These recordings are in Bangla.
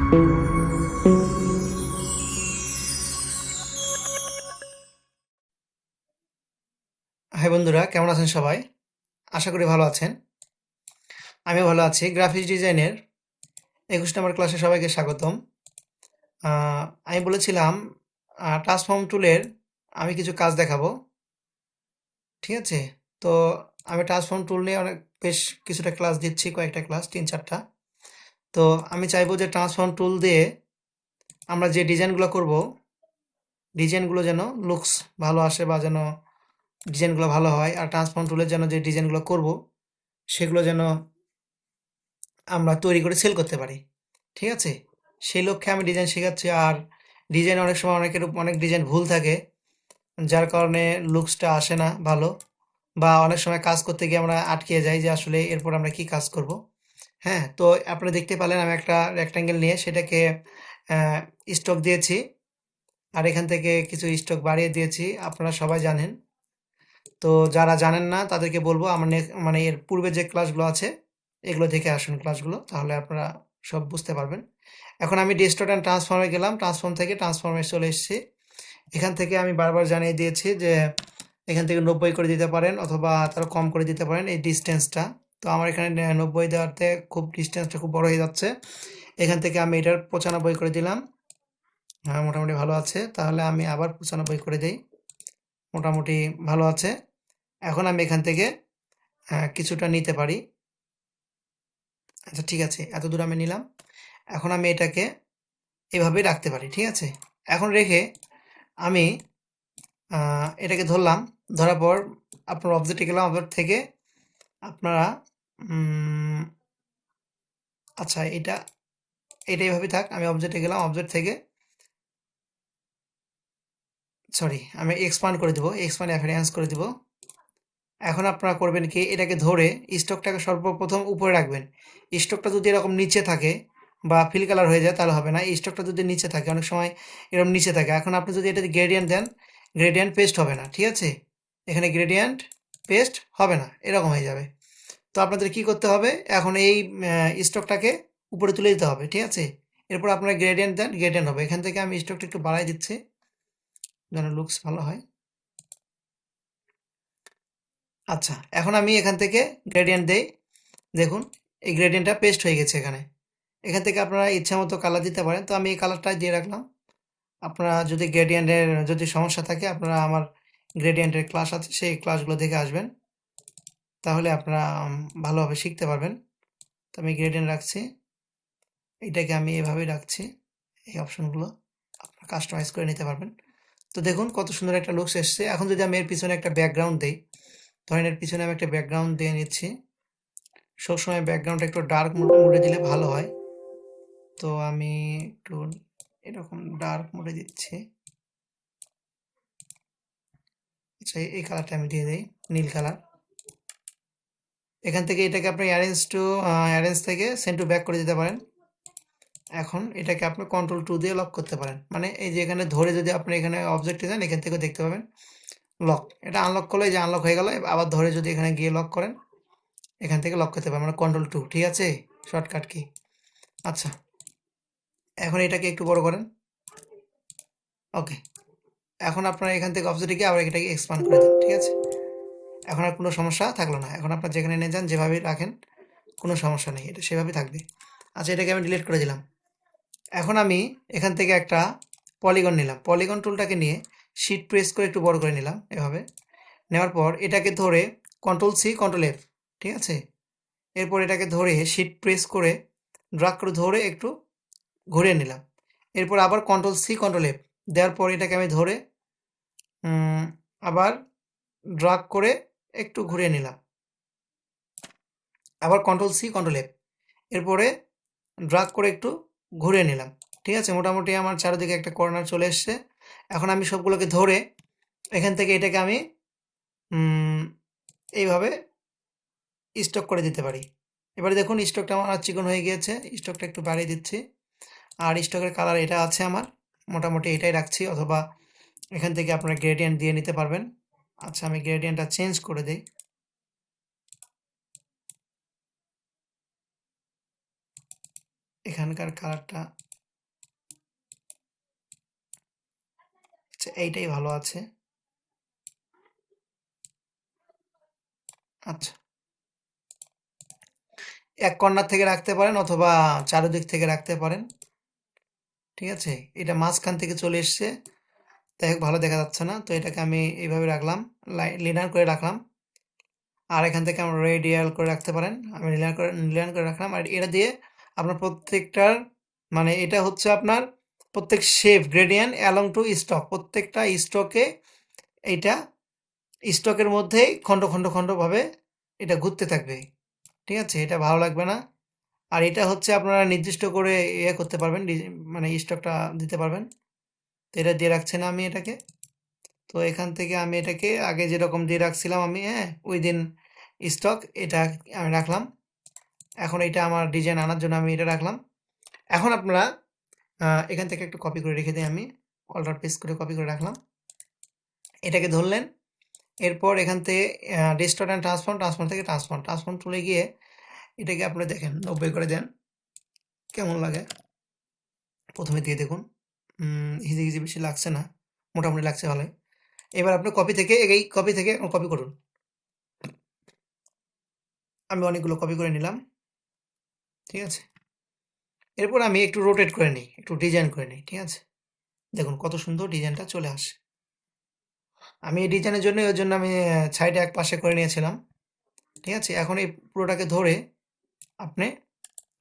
হাই বন্ধুরা, কেমন আছেন সবাই? আশা করি ভালো আছেন। আমিও ভালো আছি। গ্রাফিক্স ডিজাইনের 21 নম্বর ক্লাসে সবাইকে স্বাগতম। আমি বলেছিলাম ট্রান্সফর্ম টুলের আমি কিছু কাজ দেখাবো, ঠিক আছে? তো আমি ট্রান্সফর্ম টুল নিয়ে বেশ কিছুটা ক্লাস দিচ্ছি, কয়েকটা ক্লাস, 3-4টা। তো আমি চাইবো যে ট্রান্সফর্ম টুল দিয়ে আমরা যে ডিজাইনগুলো করব, ডিজাইনগুলো যেন লুকস ভালো আসে বা যেন ডিজাইনগুলো ভালো হয়, আর ট্রান্সফর্ম টুলের যেন যে ডিজাইনগুলো করব সেগুলো যেন আমরা তৈরি করে সেল করতে পারি, ঠিক আছে? সেই লক্ষ্যে আমি ডিজাইন শেখাচ্ছি। আর ডিজাইন অনেক সময় অনেক ডিজাইন ভুল থাকে, যার কারণে লুকসটা আসে না ভালো, বা অনেক সময় কাজ করতে গিয়ে আমরা আটকে যাই যে আসলে এরপর আমরা কি কাজ করব। হ্যাঁ, তো আপনারা দেখতে পেলেন আমি একটা রেক্ট্যাঙ্গেল নিয়ে সেটাকে স্টক দিয়েছি, আর এখান থেকে কিছু স্টক বাড়িয়ে দিয়েছি, আপনারা সবাই জানেন। তো যারা জানেন না তাদেরকে বলবো আমার মানে এর পূর্বে যে ক্লাসগুলো আছে এগুলো দেখে আসুন ক্লাসগুলো, তাহলে আপনারা সব বুঝতে পারবেন। এখন আমি ডিস্টর্ট অ্যান্ড ট্রান্সফর্মে গেলাম, ট্রান্সফর্ম থেকে ট্রান্সফর্মে চলে এসেছি। এখান থেকে আমি বারবার জানিয়ে দিয়েছি যে এখান থেকে 90 করে দিতে পারেন অথবা তারও কম করে দিতে পারেন এই ডিস্টেন্সটা। তো আমার এখানে 90 দেওয়াতে খুব ডিস্টেন্সটা খুব বড় হয়ে যাচ্ছে। এখান থেকে আমি এটার 95 করে দিলাম। হ্যাঁ, মোটামুটি ভালো আছে। তাহলে আমি আবার 95 করে দিই, মোটামুটি ভালো আছে। এখন আমি এখান থেকে কিছুটা নিতে পারি। আচ্ছা, ঠিক আছে, এত দূর আমি নিলাম। এখন আমি এটাকে এভাবেই রাখতে পারি, ঠিক আছে? এখন রেখে আমি এটাকে ধরলাম, ধরার পর আপনার অবজেক্টে গেলাম, অবজেক্ট থেকে আপনারা আচ্ছা এটা এইভাবে থাক। আমি অবজেক্টে গেলাম, অবজেক্ট থেকে সরি আমি এক্সপান্ড করে দেবো, এক্সপান্ড অ্যাপিয়ারেন্স করে দেবো। এখন আপনারা করবেন কি, এটাকে ধরে স্টকটাকে সর্বপ্রথম উপরে রাখবেন। স্টকটা যদি এরকম নিচে থাকে বা ফিল কালার হয়ে যায় তাহলে হবে না। স্টকটা যদি নিচে থাকে, অনেক সময় এরকম নিচে থাকে, এখন আপনি যদি এটাতে গ্রেডিয়েন্ট দেন, গ্রেডিয়েন্ট পেস্ট হবে না, ঠিক আছে? এখানে গ্রেডিয়েন্ট পেস্ট হবে না, এরকম হয়ে যাবে। তো আপনাদের কি করতে হবে, এখন এই স্টকটাকে উপরে তুলে দিতে হবে, ঠিক আছে? এরপর আপনারা গ্রেডিয়েন্ট দেন, গ্রেডিয়েন্ট হবে। এখান থেকে আমি স্টকটা একটু বাড়াই দিচ্ছি যেন লুকস ভালো হয়। আচ্ছা, এখন আমি এখান থেকে গ্রেডিয়েন্ট দেই, দেখুন এই গ্রেডিয়েন্টটা পেস্ট হয়ে গেছে এখানে। এখান থেকে আপনারা ইচ্ছা মতো কালার দিতে পারেন। তো আমি এই কালারটা দিয়ে রাখলাম। আপনারা যদি গ্রেডিয়েন্টের যদি সমস্যা থাকে, আপনারা আমার গ্রেডিয়েন্টের ক্লাস আছে, সেই ক্লাসগুলো দেখে আসবেন, তাহলে আপনারা ভালোভাবে শিখতে পারবেন। তো আমি গ্রেডিয়েন্ট রাখছি, এটাকে আমি এভাবেই রাখছি। এই অপশনগুলো আপনারা কাস্টমাইজ করে নিতে পারবেন। তো দেখুন কত সুন্দর একটা লুকস এসছে। এখন যদি আমি এর পিছনে একটা ব্যাকগ্রাউন্ড দিই, ধরেন এর পিছনে আমি একটা ব্যাকগ্রাউন্ড দিয়ে নিচ্ছি। সবসময় ব্যাকগ্রাউন্ডটা একটু ডার্ক মোডে দিলে ভালো হয়। তো আমি একটু এরকম ডার্ক মোডে দিচ্ছি। আচ্ছা, এই কালারটা আমি দিয়ে দিই, নীল কালার। এখান থেকে এটাকে আপনি অ্যারেঞ্জ থেকে সেন্ড টু ব্যাক করে দিতে পারেন। এখন এটাকে আপনি কন্ট্রোল 2 দিয়ে লক করতে পারেন। মানে এই যে এখানে ধরে যদি আপনি এখানে অবজেক্টে যান, এখান থেকেও দেখতে পাবেন লক। এটা আনলক করলে এই যে আনলক হয়ে গেল। আবার ধরে যদি এখানে গিয়ে লক করেন, এখান থেকে লক করতে পারেন, মানে কন্ট্রোল 2, ঠিক আছে? Shortcut key. আচ্ছা, এখন এটাকে একটু বড় করেন। ওকে, এখন আপনারা এখান থেকে অবজেক্টে গিয়ে আবার এটাকে এক্সপান্ড করে দেন, ঠিক আছে? এখন আর কোনো সমস্যা থাকলো না। এখন আপনার যেখানে নিয়ে যান, যেভাবে রাখেন, কোনো সমস্যা নেই, এটা সেভাবেই থাকবে। আচ্ছা, এটাকে আমি ডিলিট করে দিলাম। এখন আমি এখান থেকে একটা পলিগন নিলাম, পলিগন টুলটাকে নিয়ে শিট প্রেস করে একটু বড় করে নিলাম এভাবে। নেওয়ার পর এটাকে ধরে Ctrl+C Ctrl+F, ঠিক আছে? এরপর এটাকে ধরে শিট প্রেস করে ড্রাগ করে ধরে একটু ঘুরিয়ে নিলাম। এরপর আবার Ctrl+C Ctrl+F দেওয়ার পর এটাকে আমি ধরে আবার ড্রাগ করে একটু ঘুরিয়ে নিলাম, আবার Ctrl+C Ctrl+F, এরপরে ড্রাগ করে একটু ঘুরিয়ে নিলাম, ঠিক আছে? মোটামুটি আমার চারিদিকে একটা কর্নার চলে এসছে। এখন আমি সবগুলোকে ধরে এখান থেকে এটাকে আমি এইভাবে স্টক করে দিতে পারি। এবারে দেখুন স্টকটা আমার চিকন হয়ে গিয়েছে, স্টকটা একটু বাড়িয়ে দিচ্ছি। আর স্টকের কালার এটা আছে আমার, মোটামুটি এটাই রাখছি, অথবা এখান থেকে আপনারা গ্রেডিয়েন্ট দিয়ে নিতে পারবেন। আচ্ছা, আমি গ্রেডিয়েন্টটা চেঞ্জ করে দিই। এখানকার কালারটা আচ্ছা এইটাই ভালো আছে। আচ্ছা এক কর্নার থেকে রাখতে পারেন অথবা চারদিক থেকে রাখতে পারেন, ঠিক আছে। এটা মাঝখান থেকে চলে এসছে, তাই হোক ভালো দেখা যাচ্ছে না, তো এটাকে আমি এইভাবে রাখলাম, লিনার করে রাখলাম। আর এখান থেকে আমরা রেডিয়াল করে রাখতে পারেন, আমি লিনার করে রাখলাম। আর এটা দিয়ে আপনার প্রত্যেকটার মানে এটা হচ্ছে আপনার প্রত্যেক shape gradient along to stock, প্রত্যেকটা স্টকে এইটা স্টকের মধ্যেই খণ্ড খণ্ড খণ্ডভাবে এটা ঘুরতে থাকবে, ঠিক আছে। এটা ভালো লাগবে না। আর এটা হচ্ছে আপনারা নির্দিষ্ট করে ইয়ে করতে পারবেন, মানে স্টকটা দিতে পারবেন। তো এটা দিয়ে রাখছি না আমি এটাকে। তো এখান থেকে আমি এটাকে আগে যেরকম দিয়ে রাখছিলাম আমি, হ্যাঁ, ওই দিন স্টক এটা আমি রাখলাম। এখন এটা আমার ডিজাইন আনার জন্য আমি এটা রাখলাম। এখন আপনারা এখান থেকে একটু কপি করে রেখে দিই, আমি অল্টার পেস্ট করে কপি করে রাখলাম। এটাকে ধরলেন, এরপর এখান থেকে ডিস্টর্ট অ্যান্ড ট্রান্সফর্ম থেকে ট্রান্সফর্ম তুলে গিয়ে এটাকে আপনি দেখেন 90 করে দেন, কেমন লাগে প্রথমে দিয়ে দেখুন। হিজিবিজি বেশি লাগছে না, মোটামুটি লাগছে ভালোই। এবার আপনি কপি থেকে এই কপি থেকে কপি করুন। আমি অনেকগুলো কপি করে নিলাম, ঠিক আছে। এরপর আমি একটু রোটেট করে নিই, একটু ডিজাইন করে নিই, ঠিক আছে। দেখুন কত সুন্দর ডিজাইনটা চলে আসে। আমি এই ডিজাইনের জন্য ওই জন্য আমি সাইডে এক পাশে করে নিয়েছিলাম, ঠিক আছে। এখন এই পুরোটাকে ধরে আপনি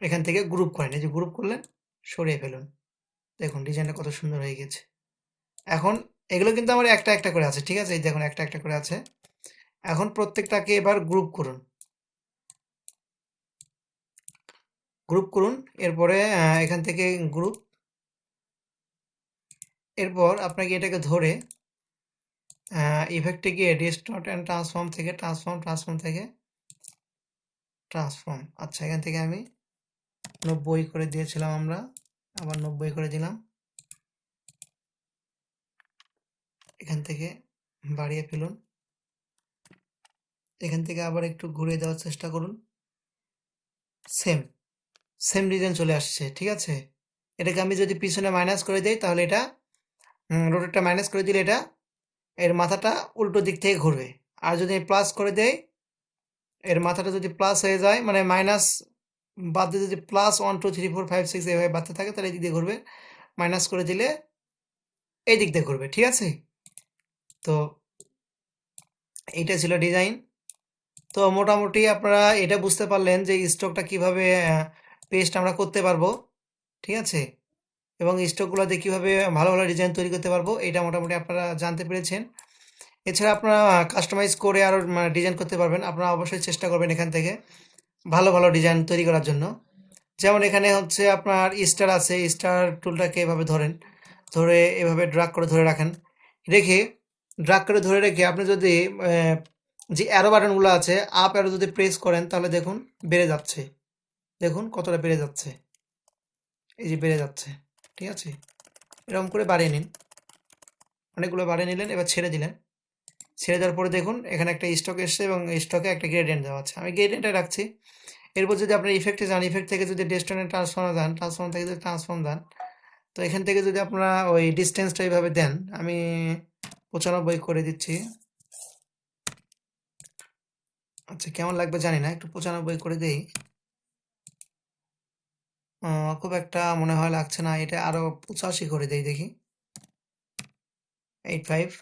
এখান থেকে গ্রুপ করেন, এই যে গ্রুপ করলেন, সরিয়ে ফেলুন। দেখুন ডিজাইনটা কত সুন্দর হয়ে গেছে। এখন এগুলো কিন্তু আমার একটা একটা করে আছে, ঠিক আছে। এই দেখুন একটা একটা করে আছে। এখন প্রত্যেকটাকে এবার গ্রুপ করুন, গ্রুপ করুন। এরপরে এখান থেকে গ্রুপ, এরপর আপনাকে এটাকে ধরে ইফেক্টে গিয়ে ডিস্টর্ট অ্যান্ড ট্রান্সফর্ম থেকে ট্রান্সফর্ম। আচ্ছা এখান থেকে আমি 90 করে দিয়েছিলাম, আমরা আবার 90 করে দিলাম। এখান থেকে বাড়িয়ে ফেলুন, এখান থেকে আবার একটু ঘুরিয়ে দেওয়ার চেষ্টা করুন। সেম সেম ডিজাইন চলে আসছে, ঠিক আছে। এটাকে আমি যদি পিছনে মাইনাস করে দিই তাহলে এটা রোটেটটা মাইনাস করে দিলে এটা এর মাথাটা উল্টো দিক থেকে ঘুরবে। আর যদি প্লাস করে দেই, এর মাথাটা যদি প্লাস হয়ে যায় মানে মাইনাস বাদ দিয়ে যদি প্লাস 1 2 3 4 5 6 এভাবে বাড়তে থাকে তাহলে এই দিক দিয়ে ঘুরবে, মাইনাস করে দিলে এই দিক দিয়ে ঘুরবে, ঠিক আছে। তো এইটা ছিল ডিজাইন। তো মোটামুটি আপনারা এটা বুঝতে পারলেন যে স্টকটা কিভাবে পেস্ট আমরা করতে পারবো, ঠিক আছে। এবং স্টকগুলো দিয়ে কীভাবে ভালো ভালো ডিজাইন তৈরি করতে পারবো এটা মোটামুটি আপনারা জানতে পেরেছেন। এছাড়া আপনারা কাস্টমাইজ করে আরও ডিজাইন করতে পারবেন। আপনারা অবশ্যই চেষ্টা করবেন এখান থেকে ভালো ভালো ডিজাইন তৈরি করার জন্য। যেমন এখানে হচ্ছে আপনার স্টার আছে, স্টার টুলটাকে এভাবে ধরেন, ধরে এভাবে ড্রাগ করে ধরে রাখেন, রেখে ড্রাগ করে ধরে রেখে আপনি যদি যে অ্যারো বাটনগুলো আছে আপ অ্যারো যদি প্রেস করেন তাহলে দেখুন বেড়ে যাচ্ছে, দেখুন কতটা বেড়ে যাচ্ছে, এই যে বেড়ে যাচ্ছে, ঠিক আছে। এরকম করে বাড়িয়ে নিন, অনেকগুলো বাড়িয়ে নিলেন, এবার ছেড়ে দিলেন। ছেড়ে দেওয়ার পরে দেখুন এখানে একটা স্টক এসছে এবং স্টকে একটা গ্রেডিয়েন্ট দেওয়া আছে, আমি গ্রেডিয়েন্টটা রাখছি। এরপর যদি আপনার ইফেক্টে যান, ইফেক্ট থেকে যদি ডেস্টনে ট্রান্সফর্মে যান, ট্রান্সফর্ম থেকে যদি ট্রান্সফর্ম দেন, তো এখান থেকে যদি আপনারা ওই ডিস্টেন্সটা এইভাবে দেন, আমি 95 করে দিচ্ছি। আচ্ছা কেমন লাগবে জানি না, একটু 95 করে দিই। খুব একটা মনে হয় লাগছে না, এটা আরও 85 করে দিই দেখি। 85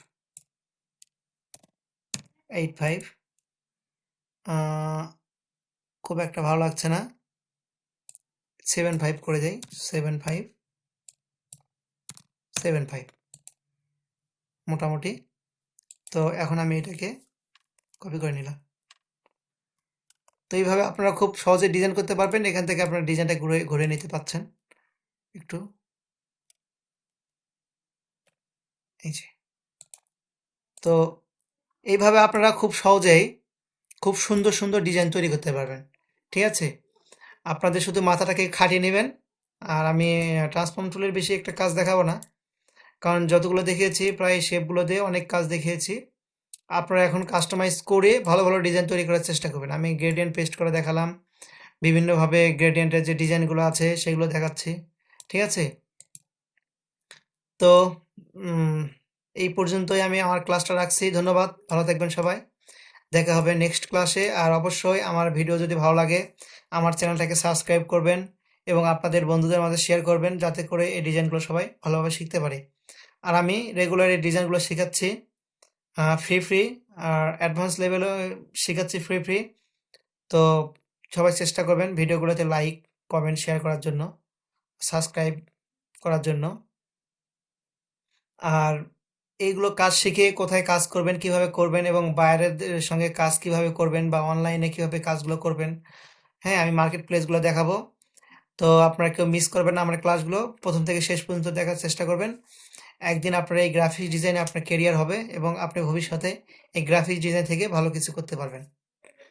85 খুব একটা ভালো লাগছে না, 75 করে দেই, 75 75 মোটামুটি। তো এখন আমি এটাকে কপি করে নিলাম। তো এইভাবে আপনারা খুব সহজে ডিজাইন করতে পারবেন, এখান থেকে আপনারা ডিজাইনটা ঘুরে ঘুরে নিতে পারছেন একটু, এই যে। তো এইভাবে আপনারা খুব সহজেই খুব সুন্দর সুন্দর ডিজাইন তৈরি করতে পারবেন, ঠিক আছে। আপনাদের শুধু মাথাটাকে খাটিয়ে নেবেন। আর আমি ট্রান্সফর্ম টুলের বেশি একটা কাজ দেখাবো না, কারণ যতগুলো দেখিয়েছি প্রায় শেপগুলো দিয়ে অনেক কাজ দেখিয়েছি। আপনারা এখন কাস্টমাইজ করে ভালো ভালো ডিজাইন তৈরি করার চেষ্টা করবেন। আমি গ্রেডিয়েন্ট পেস্ট করে দেখালাম, বিভিন্নভাবে গ্রেডিয়েন্টের যে ডিজাইনগুলো আছে সেগুলো দেখাচ্ছি, ঠিক আছে। তো এই পর্যন্তই আমি আমার ক্লাসটা রাখছি। ধন্যবাদ, ভালো থাকবেন সবাই। দেখা হবে নেক্সট ক্লাসে। আর অবশ্যই আমার ভিডিও যদি ভালো লাগে আমার চ্যানেলটাকে সাবস্ক্রাইব করবেন এবং আপনাদের বন্ধুদের মাঝে শেয়ার করবেন, যাতে করে এই ডিজাইনগুলো সবাই ভালোভাবে শিখতে পারে। আর আমি রেগুলার এই ডিজাইনগুলো শেখাচ্ছি ফ্রি আর অ্যাডভান্স লেভেলও শেখাচ্ছি ফ্রি। তো সবাই চেষ্টা করবেন ভিডিওগুলোতে লাইক, কমেন্ট, শেয়ার করার জন্য, সাবস্ক্রাইব করার জন্য। আর এইগুলো কাজ শিখে কোথায় কাজ করবেন, কিভাবে করবেন এবং বাইরের সঙ্গে কাজ কিভাবে করবেন বা অনলাইনে কিভাবে কাজগুলো করবেন, হ্যাঁ, আমি মার্কেট প্লেসগুলো দেখাবো। তো আপনারা কেউ মিস করবেন না আমার ক্লাসগুলো, প্রথম থেকে শেষ পর্যন্ত দেখার চেষ্টা করবেন। একদিন আপনার এই গ্রাফিক্স ডিজাইনে আপনার কেরিয়ার হবে এবং আপনি ভবিষ্যতে এই গ্রাফিক্স ডিজাইন থেকে ভালো কিছু করতে পারবেন।